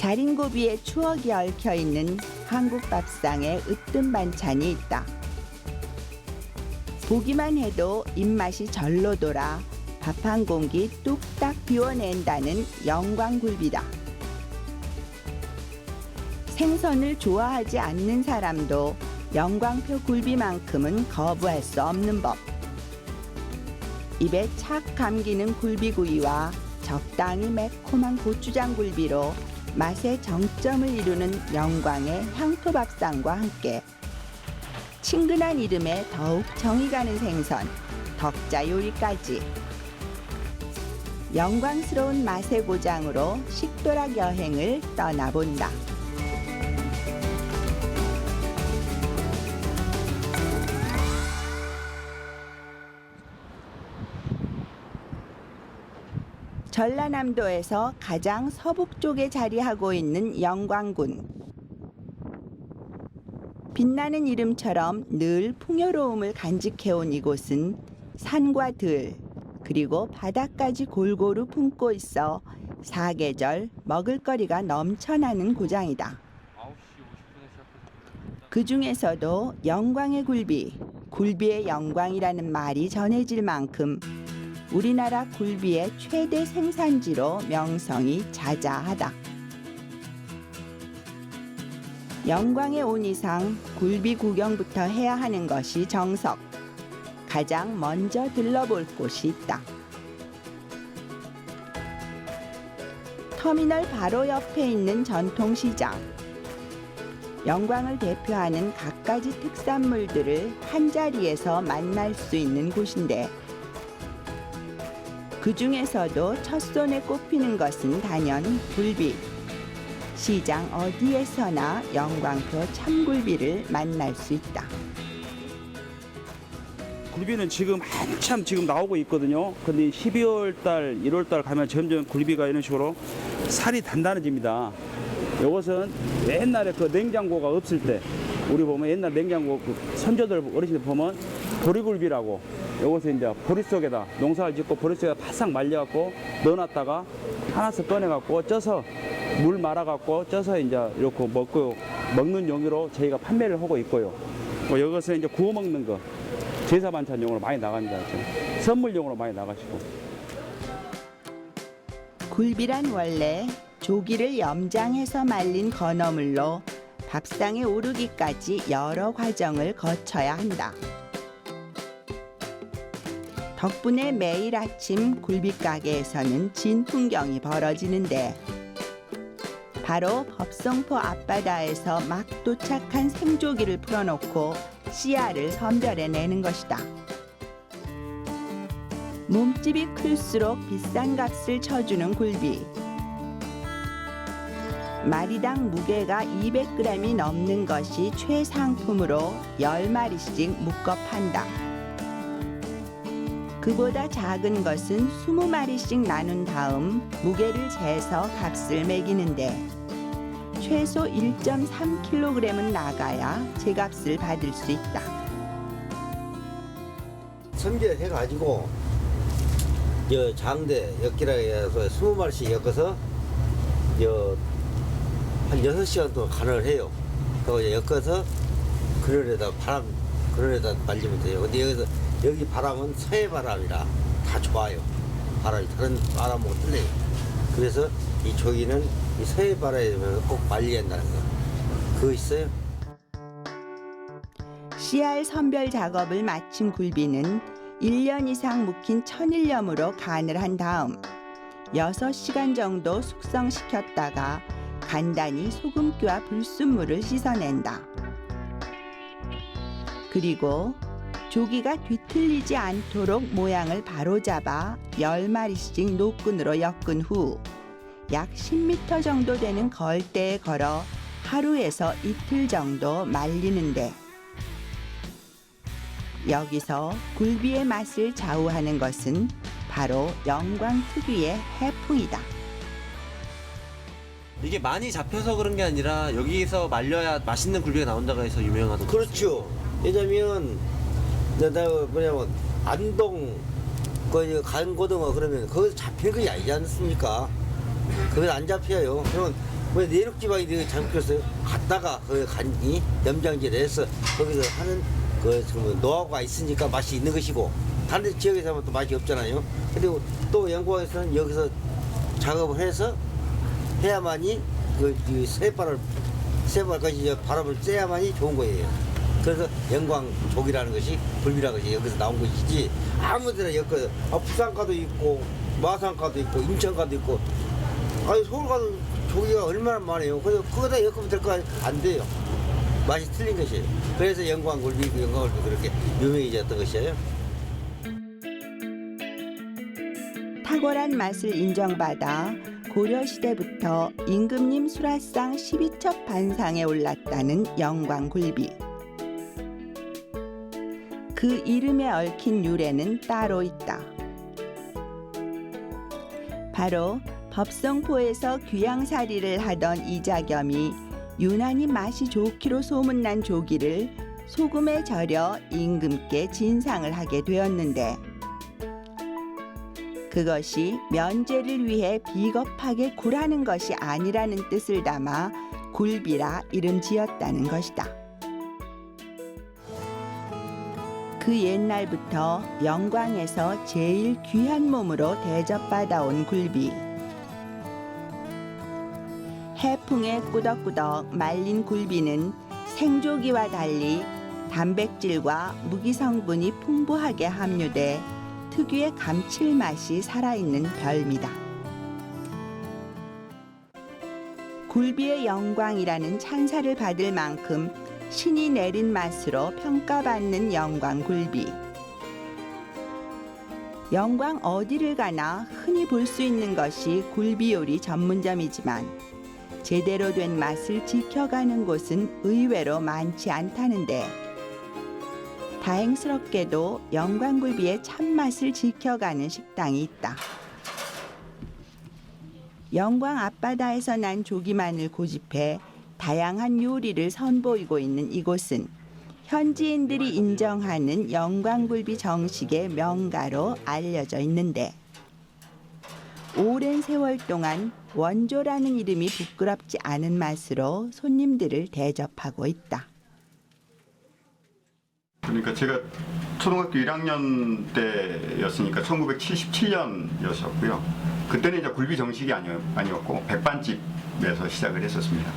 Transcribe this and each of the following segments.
자린고비의 추억이 얽혀있는 한국 밥상에 으뜸 반찬이 있다. 보기만 해도 입맛이 절로 돌아 밥 한 공기 뚝딱 비워낸다는 영광굴비다. 생선을 좋아하지 않는 사람도 영광표 굴비만큼은 거부할 수 없는 법. 입에 착 감기는 굴비구이와 적당히 매콤한 고추장 굴비로 맛의 정점을 이루는 영광의 향토밥상과 함께 친근한 이름에 더욱 정이 가는 생선, 덕자 요리까지 영광스러운 맛의 고장으로 식도락 여행을 떠나본다. 전라남도에서 가장 서북쪽에 자리하고 있는 영광군. 빛나는 이름처럼 늘 풍요로움을 간직해온 이곳은 산과 들, 그리고 바다까지 골고루 품고 있어 사계절 먹을거리가 넘쳐나는 고장이다. 그 중에서도 영광의 굴비, 굴비의 영광이라는 말이 전해질 만큼 우리나라 굴비의 최대 생산지로 명성이 자자하다. 영광에 온 이상 굴비 구경부터 해야 하는 것이 정석. 가장 먼저 들러볼 곳이 있다. 터미널 바로 옆에 있는 전통시장. 영광을 대표하는 갖가지 특산물들을 한자리에서 만날 수 있는 곳인데 그 중에서도 첫손에 꼽히는 것은 단연 굴비. 시장 어디에서나 영광표 참굴비를 만날 수 있다. 굴비는 지금 한참 지금 나오고 있거든요. 근데 12월 달, 1월 달 가면 점점 굴비가 이런 식으로 살이 단단해집니다. 이것은 옛날에 그 냉장고가 없을 때 우리 보면 옛날 냉장고 그 선조들 어르신들 보면 보리굴비라고 이것을 이제 보리 속에다 농사를 짓고 보리 속에다 바싹 말려갖고 넣어놨다가 하나씩 꺼내갖고 쪄서 물 말아갖고 쪄서 이제 이렇게 먹는 용으로 저희가 판매를 하고 있고요. 이것은 이제 구워 먹는 거 제사 반찬용으로 많이 나갑니다. 선물용으로 많이 나가시고. 굴비란 원래 조기를 염장해서 말린 건어물로 밥상에 오르기까지 여러 과정을 거쳐야 한다. 덕분에 매일 아침 굴비가게에서는 진풍경이 벌어지는데 바로 법성포 앞바다에서 막 도착한 생조기를 풀어놓고 씨알을 선별해내는 것이다. 몸집이 클수록 비싼 값을 쳐주는 굴비. 마리당 무게가 200g이 넘는 것이 최상품으로 10마리씩 묶어 판다. 그보다 작은 것은 20마리씩 나눈 다음 무게를 재서 값을 매기는데 최소 1.3kg은 나가야 제값을 받을 수 있다. 선별해가지고 장대 엮기라 해서 20마리씩 엮어서 한 6시간 동안 간을 해요. 그리고 엮어서 그늘에다 말리면 돼요. 근데 여기 바람은 서해 바람이라 다 좋아요. 바람이 다른 바람하고 틀려요. 그래서 이 조기는 이 서해 바람에 꼭 말려야 한다는 거. 그거 있어요? 씨알 선별 작업을 마친 굴비는 1년 이상 묵힌 천일염으로 간을 한 다음 6시간 정도 숙성시켰다가 간단히 소금기와 불순물을 씻어낸다. 그리고 조기가 뒤틀리지 않도록 모양을 바로잡아 10마리씩 노끈으로 엮은 후 약 10m 정도 되는 걸대에 걸어 하루에서 이틀 정도 말리는데 여기서 굴비의 맛을 좌우하는 것은 바로 영광 특유의 해풍이다. 이게 많이 잡혀서 그런 게 아니라 여기서 말려야 맛있는 굴비가 나온다고 해서 유명하던 그렇죠. 왜냐면 내가 뭐냐면 안동 그 간고등어 그러면 거기서 잡히는 게 아니지 않습니까? 그건 안 잡혀요. 그러면 왜 내륙지방이 잠겼어요? 갔다가 그 간이 염장지를 해서 거기서 하는 그 노하우가 있으니까 맛이 있는 것이고 다른 지역에서 하면 또 맛이 없잖아요. 그리고 또 영광에서는 여기서 작업을 해서 해야만이 그 새발까지 바람을 쐬야만이 좋은 거예요. 그래서 영광족이라는 것이 굴비라는 것이 여기서 나온 것이지 아무데나 여기 부산가도 있고 마산가도 있고 인천가도 있고 아니 서울 가도 조기가 얼마나 많아요. 그래서 그거다 엮으면 될 거 안 돼요. 맛이 틀린 것이에요. 그래서 영광굴비 그렇게 유명해졌던 것이에요. 탁월한 맛을 인정받아 고려시대부터 임금님 수라상 12첩 반상에 올랐다는 영광굴비. 그 이름에 얽힌 유래는 따로 있다. 바로 법성포에서 귀양살이를 하던 이자겸이 유난히 맛이 좋기로 소문난 조기를 소금에 절여 임금께 진상을 하게 되었는데 그것이 면죄를 위해 비겁하게 굴하는 것이 아니라는 뜻을 담아 굴비라 이름 지었다는 것이다. 그 옛날부터 영광에서 제일 귀한 몸으로 대접받아온 굴비. 해풍에 꾸덕꾸덕 말린 굴비는 생조기와 달리 단백질과 무기 성분이 풍부하게 함유돼 특유의 감칠맛이 살아있는 별미다. 굴비의 영광이라는 찬사를 받을 만큼 신이 내린 맛으로 평가받는 영광굴비. 영광 어디를 가나 흔히 볼 수 있는 것이 굴비 요리 전문점이지만 제대로 된 맛을 지켜가는 곳은 의외로 많지 않다는데 다행스럽게도 영광굴비의 참맛을 지켜가는 식당이 있다. 영광 앞바다에서 난 조기만을 고집해 다양한 요리를 선보이고 있는 이곳은 현지인들이 인정하는 영광굴비 정식의 명가로 알려져 있는데 오랜 세월 동안 원조라는 이름이 부끄럽지 않은 맛으로 손님들을 대접하고 있다. 그러니까 제가 초등학교 1학년 때였으니까 1977년이었었고요. 그때는 이제 굴비 정식이 아니었고 백반집에서 시작을 했었습니다.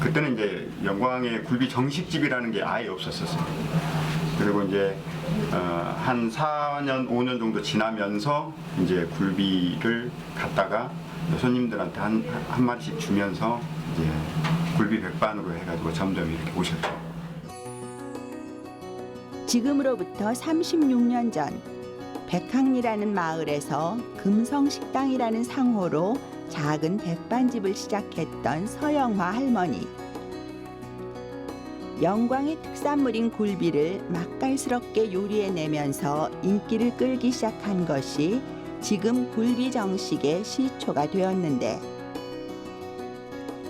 그때는 이제 영광에 굴비 정식집이라는 게 아예 없었었어요. 그리고 이제 한 4년, 5년 정도 지나면서 이제 굴비를 갖다가 손님들한테 한 마리씩 주면서 이제 굴비 백반으로 해가지고 점점 이렇게 오셨죠. 지금으로부터 36년 전 백항리라는 마을에서 금성식당이라는 상호로 작은 백반집을 시작했던 서영화 할머니. 영광의 특산물인 굴비를 맛깔스럽게 요리해내면서 인기를 끌기 시작한 것이 지금 굴비 정식의 시초가 되었는데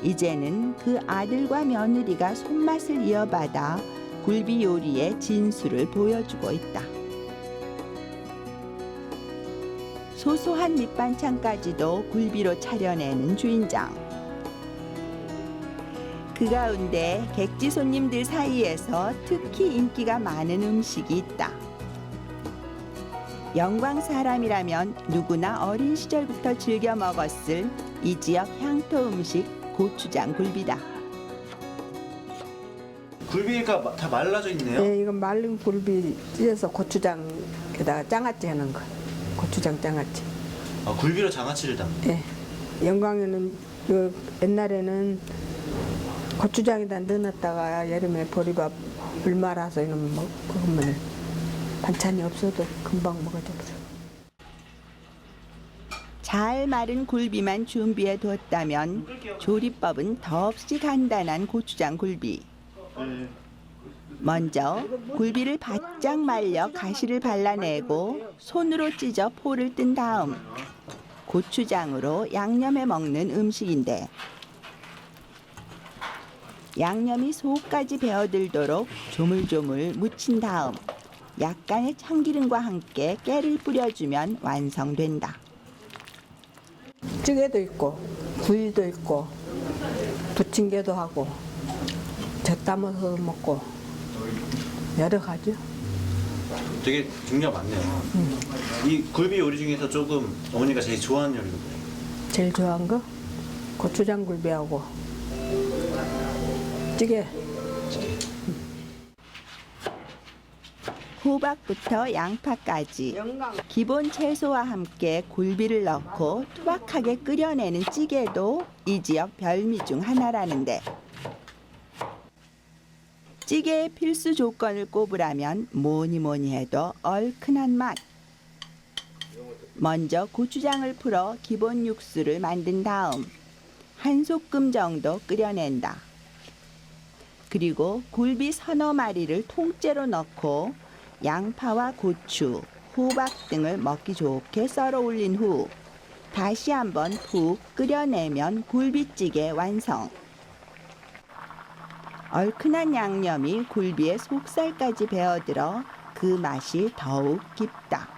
이제는 그 아들과 며느리가 손맛을 이어받아 굴비 요리의 진수를 보여주고 있다. 소소한 밑반찬까지도 굴비로 차려내는 주인장. 그 가운데 객지 손님들 사이에서 특히 인기가 많은 음식이 있다. 영광 사람이라면 누구나 어린 시절부터 즐겨 먹었을 이 지역 향토 음식 고추장 굴비다. 굴비가 다 말라져 있네요. 네, 이건 말린 굴비 찢어서 고추장에다가 장아찌 하는 거. 고추장 장아찌. 아, 굴비로 장아찌를 담는. 네. 영광에는 옛날에는 고추장에다 넣어놨다가 여름에 보리밥 물 말아서 이런 먹으면 반찬이 없어도 금방 먹어져. 잘 마른 굴비만 준비해 두었다면 조리법은 더없이 간단한 고추장 굴비. 먼저 굴비를 바짝 말려 가시를 발라내고 손으로 찢어 포를 뜬 다음 고추장으로 양념해 먹는 음식인데 양념이 속까지 배어들도록 조물조물 무친 다음 약간의 참기름과 함께 깨를 뿌려주면 완성된다. 찌개도 있고 구이도 있고 부침개도 하고 젓 담아서 먹고 여러 가지요. 되게 종류가 많네요. 이 굴비 요리 중에서 조금 어머니가 제일 좋아하는 요리가 뭐예요? 제일 좋아하는 거 고추장 굴비하고 찌개. 호박부터 양파까지 기본 채소와 함께 굴비를 넣고 투박하게 끓여내는 찌개도 이 지역 별미 중 하나라는데, 찌개의 필수 조건을 꼽으라면 뭐니 해도 얼큰한 맛. 먼저 고추장을 풀어 기본 육수를 만든 다음 한 소끔 정도 끓여낸다. 그리고 굴비 서너 마리를 통째로 넣고 양파와 고추, 호박 등을 먹기 좋게 썰어 올린 후 다시 한번 푹 끓여내면 굴비찌개 완성. 얼큰한 양념이 굴비의 속살까지 배어들어 그 맛이 더욱 깊다.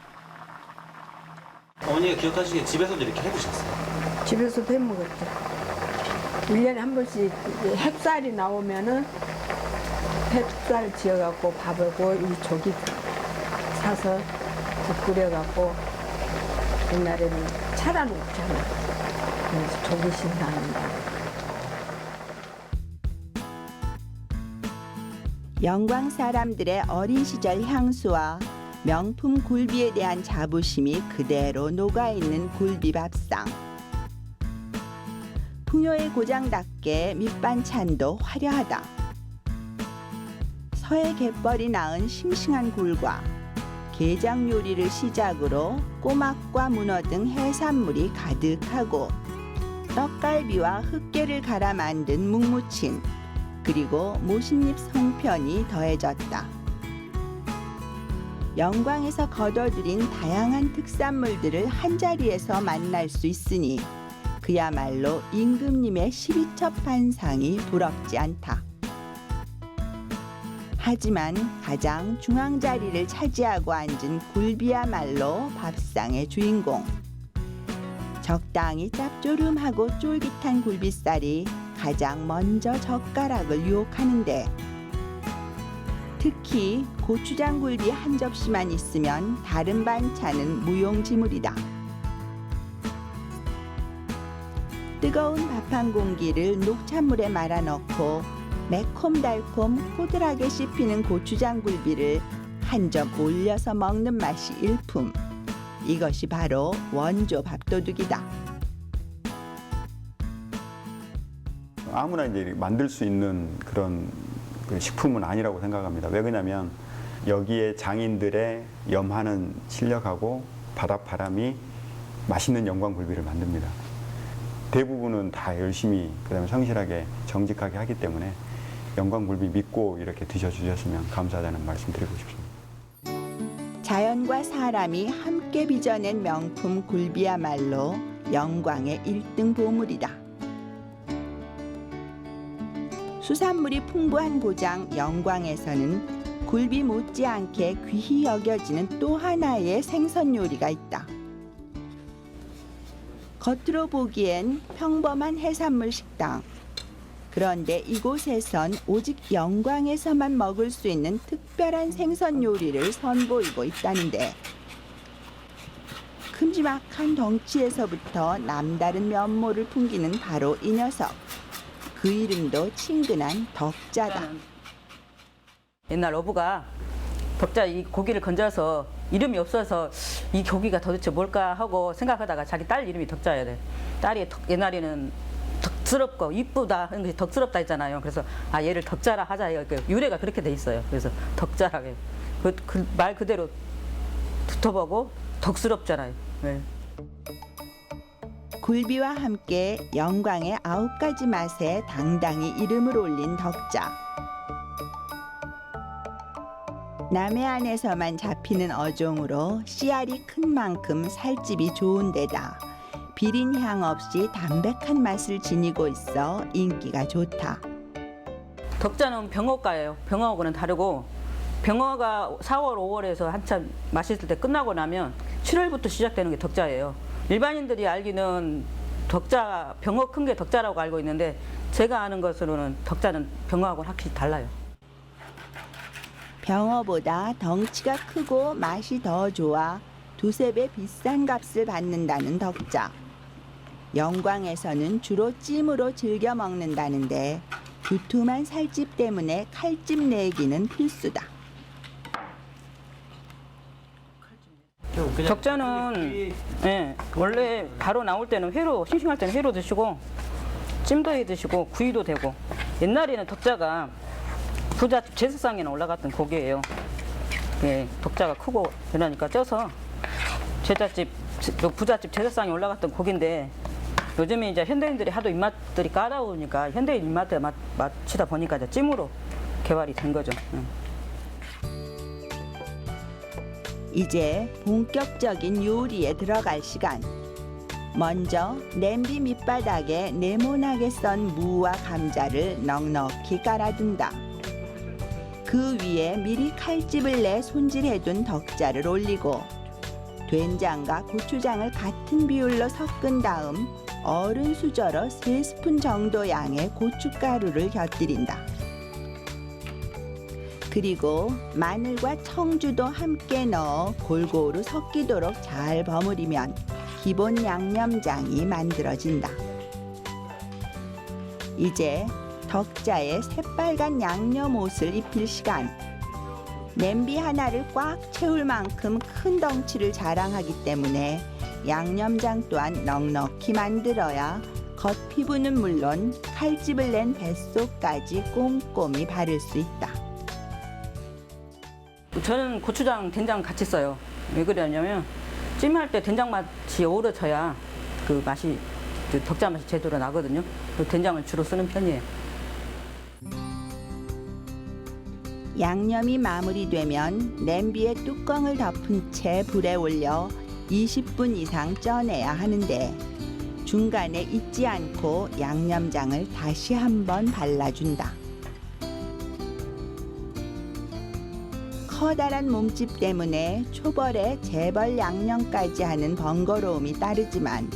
어머니가 기억하시기에 집에서도 이렇게 해보셨어요? 집에서 해 먹었죠. 1년에 한 번씩 햅쌀이 나오면은 햅쌀 지어갖고 밥하고 이 조기 사서 국 끓여갖고, 옛날에는 차라는 없잖아. 그래서 조기 신나는다. 영광 사람들의 어린 시절 향수와 명품 굴비에 대한 자부심이 그대로 녹아있는 굴비밥상. 풍요의 고장답게 밑반찬도 화려하다. 서해 갯벌이 낳은 싱싱한 굴과 게장 요리를 시작으로 꼬막과 문어 등 해산물이 가득하고, 떡갈비와 흑게를 갈아 만든 묵무침, 그리고 모신잎 송편이 더해졌다. 영광에서 거둬들인 다양한 특산물들을 한자리에서 만날 수 있으니 그야말로 임금님의 12첩판상이 부럽지 않다. 하지만 가장 중앙 자리를 차지하고 앉은 굴비야말로 밥상의 주인공. 적당히 짭조름하고 쫄깃한 굴비살이 가장 먼저 젓가락을 유혹하는데, 특히 고추장 굴비 한 접시만 있으면 다른 반찬은 무용지물이다. 뜨거운 밥 한 공기를 녹찬물에 말아 넣고 매콤달콤 호들하게 씹히는 고추장 굴비를 한 점 올려서 먹는 맛이 일품. 이것이 바로 원조 밥도둑이다. 아무나 이제 만들 수 있는 그런 그 식품은 아니라고 생각합니다. 왜 그러냐면 여기에 장인들의 염하는 실력하고 바닷바람이 맛있는 영광굴비를 만듭니다. 대부분은 다 열심히 그다음에 성실하게 정직하게 하기 때문에 영광굴비 믿고 이렇게 드셔주셨으면 감사하다는 말씀 드리고 싶습니다. 자연과 사람이 함께 빚어낸 명품 굴비야말로 영광의 1등 보물이다. 수산물이 풍부한 고장 영광에서는 굴비 못지않게 귀히 여겨지는 또 하나의 생선 요리가 있다. 겉으로 보기엔 평범한 해산물 식당. 그런데 이곳에선 오직 영광에서만 먹을 수 있는 특별한 생선 요리를 선보이고 있다는데, 큼지막한 덩치에서부터 남다른 면모를 풍기는 바로 이 녀석. 그 이름도 친근한 덕자다. 옛날 어부가 덕자 이 고기를 건져서 이름이 없어서 이 고기가 도대체 뭘까 하고 생각하다가 자기 딸 이름이 덕자야 돼. 딸이 옛날에는 덕스럽고 이쁘다 하는 것이 덕스럽다 했잖아요. 그래서 아 얘를 덕자라 하자. 유래가 그렇게 돼 있어요. 그래서 덕자라고 해요. 그 말 그대로 붙어보고 덕스럽잖아요. 네. 굴비와 함께 영광의 9가지 맛에 당당히 이름을 올린 덕자. 남해안에서만 잡히는 어종으로 씨알이 큰 만큼 살집이 좋은 데다 비린 향 없이 담백한 맛을 지니고 있어 인기가 좋다. 덕자는 병어가예요. 병어하고는 다르고, 병어가 4월, 5월에서 한참 맛있을 때 끝나고 나면 7월부터 시작되는 게 덕자예요. 일반인들이 알기는 덕자 병어 큰 게 덕자라고 알고 있는데 제가 아는 것으로는 덕자는 병어하고는 확실히 달라요. 병어보다 덩치가 크고 맛이 더 좋아 두세 배 비싼 값을 받는다는 덕자. 영광에서는 주로 찜으로 즐겨 먹는다는데 두툼한 살집 때문에 칼집 내기는 필수다. 덕자는 예, 원래 바로 나올 때는 회로 싱싱할 때는 회로 드시고 찜도 해 드시고 구이도 되고 옛날에는 덕자가 부잣집 제사상에는 올라갔던 고기예요. 예, 덕자가 크고 그러니까 쪄서 부잣집 제사상에 올라갔던 고기인데 요즘에 이제 현대인들이 하도 입맛들이 까다로우니까 현대인 입맛에 맞추다 보니까 이제 찜으로 개발이 된 거죠. 이제 본격적인 요리에 들어갈 시간. 먼저 냄비 밑바닥에 네모나게 썬 무와 감자를 넉넉히 깔아둔다. 그 위에 미리 칼집을 내 손질해둔 덕자를 올리고 된장과 고추장을 같은 비율로 섞은 다음 어른 수저로 3스푼 정도 양의 고춧가루를 곁들인다. 그리고 마늘과 청주도 함께 넣어 골고루 섞이도록 잘 버무리면 기본 양념장이 만들어진다. 이제 덕자에 새빨간 양념 옷을 입힐 시간. 냄비 하나를 꽉 채울 만큼 큰 덩치를 자랑하기 때문에 양념장 또한 넉넉히 만들어야 겉피부는 물론 칼집을 낸 뱃속까지 꼼꼼히 바를 수 있다. 저는 고추장, 된장 같이 써요. 왜 그러냐면 찜할 때 된장 맛이 어우러져야 그 맛이 그 덕자 맛이 제대로 나거든요. 그 된장을 주로 쓰는 편이에요. 양념이 마무리되면 냄비에 뚜껑을 덮은 채 불에 올려 20분 이상 쪄내야 하는데 중간에 잊지 않고 양념장을 다시 한번 발라준다. 커다란 몸집 때문에 초벌에 재벌 양념까지 하는 번거로움이 따르지만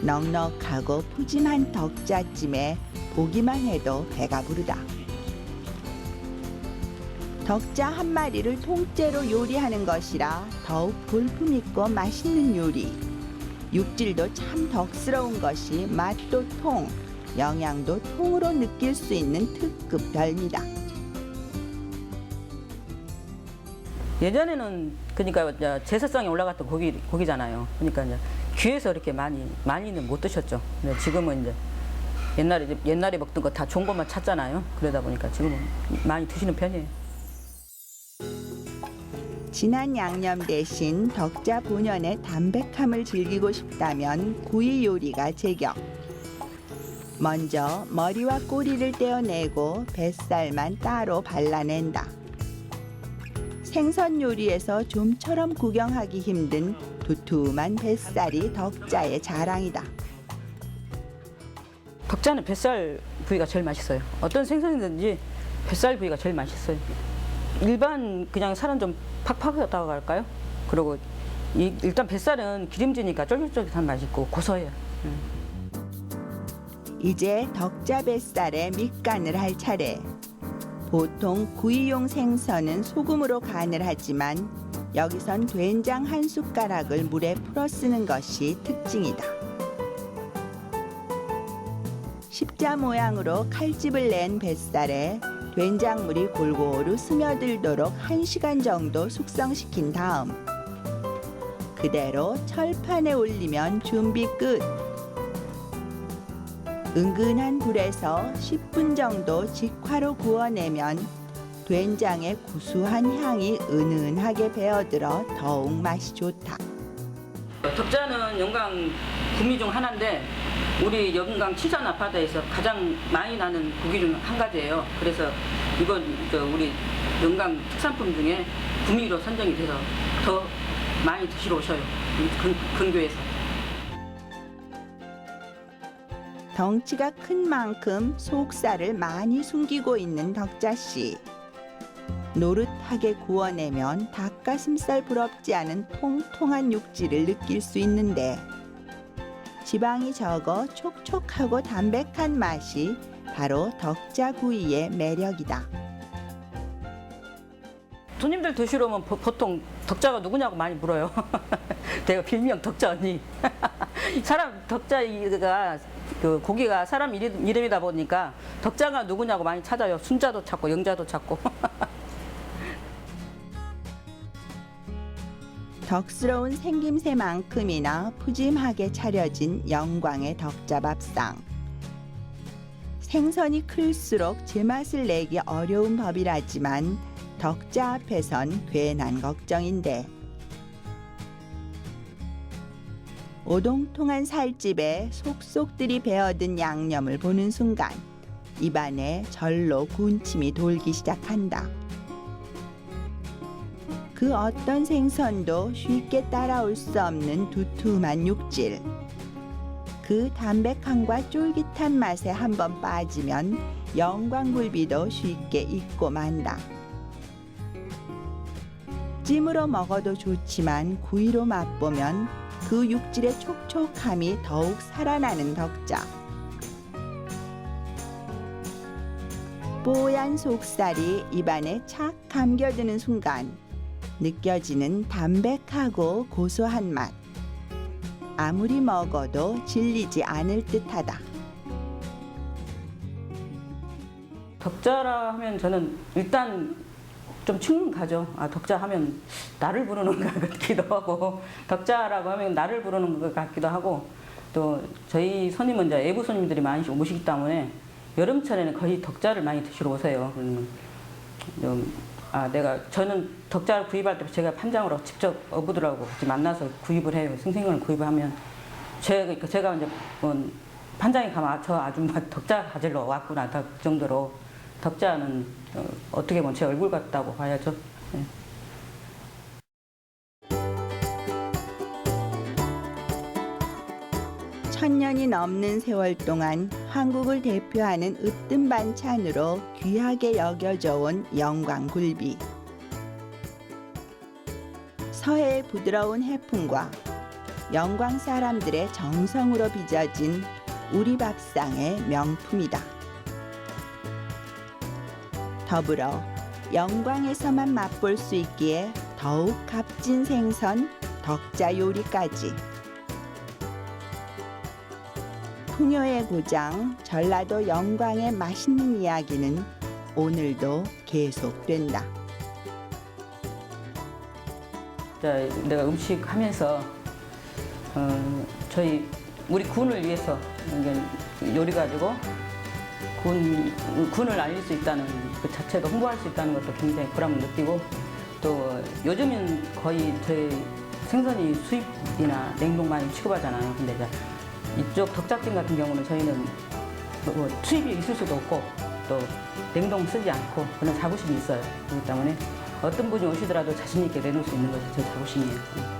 넉넉하고 푸짐한 덕자찜에 보기만 해도 배가 부르다. 덕자 한 마리를 통째로 요리하는 것이라 더욱 볼품있고 맛있는 요리. 육질도 참 덕스러운 것이 맛도 통, 영양도 통으로 느낄 수 있는 특급 별미다. 예전에는 그러니까 제사상에 올라갔던 고기잖아요. 그러니까 이제 귀에서 이렇게 많이는 못 드셨죠. 근데 지금은 이제 옛날에 먹던 거 다 좋은 것만 찾잖아요. 그러다 보니까 지금은 많이 드시는 편이에요. 진한 양념 대신 덕자 본연의 담백함을 즐기고 싶다면 구이 요리가 제격. 먼저 머리와 꼬리를 떼어내고 뱃살만 따로 발라낸다. 생선 요리에서 좀처럼 구경하기 힘든 두툼한 뱃살이 덕자의 자랑이다. 덕자는 뱃살 부위가 제일 맛있어요. 어떤 생선이든지 뱃살 부위가 제일 맛있어요. 일반 그냥 살은 좀 팍팍하다고 할까요? 그리고 일단 뱃살은 기름지니까 쫄깃쫄깃한 맛이 있고 고소해요. 이제 덕자 뱃살에 밑간을 할 차례. 보통 구이용 생선은 소금으로 간을 하지만 여기선 된장 한 숟가락을 물에 풀어 쓰는 것이 특징이다. 십자 모양으로 칼집을 낸 뱃살에 된장물이 골고루 스며들도록 1시간 정도 숙성시킨 다음 그대로 철판에 올리면 준비 끝. 은근한 불에서 10분 정도 직화로 구워내면 된장의 구수한 향이 은은하게 배어들어 더욱 맛이 좋다. 덕자는 영광 구미 중 하나인데 우리 영광 칠산 앞바다에서 가장 많이 나는 고기 중 한 가지예요. 그래서 이건 우리 영광 특산품 중에 구미로 선정이 돼서 더 많이 드시러 오셔요. 근교에서. 덩치가 큰 만큼 속살을 많이 숨기고 있는 덕자씨. 노릇하게 구워내면 닭가슴살 부럽지 않은 통통한 육질을 느낄 수 있는데 지방이 적어 촉촉하고 담백한 맛이 바로 덕자구이의 매력이다. 손님들 드시러 오면 보통 덕자가 누구냐고 많이 물어요. 내가 별명 덕자 언니. 사람 덕자가 그 고기가 사람 이름이다 보니까 덕자가 누구냐고 많이 찾아요. 순자도 찾고 영자도 찾고. 덕스러운 생김새만큼이나 푸짐하게 차려진 영광의 덕자밥상. 생선이 클수록 제맛을 내기 어려운 법이라지만 덕자 앞에선 괜한 걱정인데. 오동통한 살집에 속속들이 배어든 양념을 보는 순간 입안에 절로 군침이 돌기 시작한다. 그 어떤 생선도 쉽게 따라올 수 없는 두툼한 육질. 그 담백함과 쫄깃한 맛에 한번 빠지면 영광굴비도 쉽게 잊고 만다. 찜으로 먹어도 좋지만 구이로 맛보면 그 육질의 촉촉함이 더욱 살아나는 덕자. 뽀얀 속살이 입안에 착 감겨드는 순간 느껴지는 담백하고 고소한 맛. 아무리 먹어도 질리지 않을 듯하다. 덕자라 하면 저는 일단 좀 충가죠. 아, 덕자 하면 나를 부르는 것 같기도 하고, 덕자라고 하면 나를 부르는 것 같기도 하고, 또 저희 손님은 이제 외부 손님들이 많이 오시기 때문에 여름철에는 거의 덕자를 많이 드시러 오세요. 저는 덕자를 구입할 때 제가 판장으로 직접 어부들하고 같이 만나서 구입을 해요. 생생을 구입을 하면 제가 이제 판장이 가면 저 아줌마 덕자 가지러 왔구나, 그 정도로 덕자는 어떻게 보면 제 얼굴 같다고 봐야죠. 네. 천년이 넘는 세월 동안 한국을 대표하는 으뜸 반찬으로 귀하게 여겨져 온 영광굴비. 서해의 부드러운 해풍과 영광 사람들의 정성으로 빚어진 우리 밥상의 명품이다. 더불어 영광에서만 맛볼 수 있기에 더욱 값진 생선 덕자 요리까지. 풍요의 고장 전라도 영광의 맛있는 이야기는 오늘도 계속된다. 내가 음식 하면서 우리 군을 위해서 요리 가지고 군을 알릴 수 있다는 그 자체도 홍보할 수 있다는 것도 굉장히 보람을 느끼고, 또 요즘은 거의 저희 생선이 수입이나 냉동 많이 취급하잖아요. 근데 이쪽 덕자찜 같은 경우는 저희는 뭐 수입이 있을 수도 없고 또 냉동 쓰지 않고 그런 자부심이 있어요. 그렇기 때문에 어떤 분이 오시더라도 자신 있게 내놓을 수 있는 것이 제 자부심이에요.